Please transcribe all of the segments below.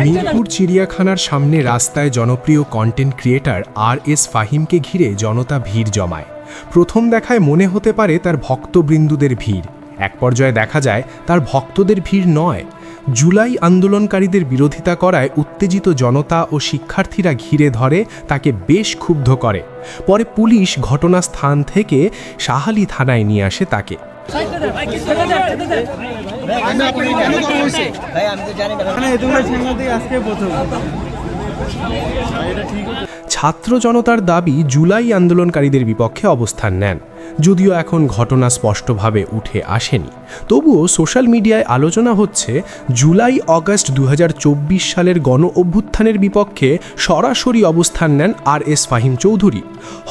মিরপুর চিড়িয়াখানার সামনে রাস্তায় জনপ্রিয় কন্টেন্ট ক্রিয়েটর RS ফাহিমকে ঘিরে জনতা ভিড় জমায়। প্রথম দেখায় মনে হতে পারে তার ভক্তবৃন্দুদের ভিড়, এক পর্যায়ে দেখা যায় তার ভক্তদের ভিড় নয়। জুলাই আন্দোলনকারীদের বিরোধিতা করায় উত্তেজিত জনতা ও শিক্ষার্থীরা ঘিরে ধরে তাকে, বেশ ক্ষুব্ধ করে। পরে পুলিশ ঘটনাস্থান থেকে শাহালি থানায় নিয়ে আসে তাকে। ছাত্র জনতার দাবি জুলাই আন্দোলনকারীদের বিপক্ষে অবস্থান নেন। যদিও এখন ঘটনা স্পষ্টভাবে উঠে আসেনি, তবুও সোশ্যাল মিডিয়ায় আলোচনা হচ্ছে জুলাই আগস্ট 2024 সালের গণ অভ্যুত্থানের বিপক্ষে সরাসরি অবস্থান নেন RS ফাহিম চৌধুরী।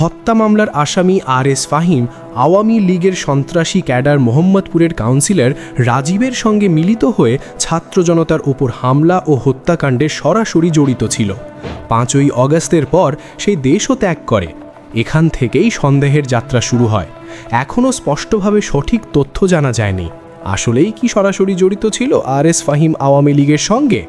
হত্যা মামলার আসামি RS ফাহিম আওয়ামী লীগের সন্ত্রাসী ক্যাডার মোহাম্মদপুরের কাউন্সিলর রাজীবের সঙ্গে মিলিত হয়ে ছাত্র জনতার ওপর হামলা ও হত্যাকাণ্ডে সরাসরি জড়িত ছিল। 5ই আগস্টের পর সেই দেশও ত্যাগ করে। এখান থেকেই সন্দেহের যাত্রা শুরু হয়। এখনও স্পষ্টভাবে সঠিক তথ্য জানা যায়নি, আসলেই কি সরাসরি জড়িত ছিল RS ফাহিম আওয়ামী লীগের সঙ্গে।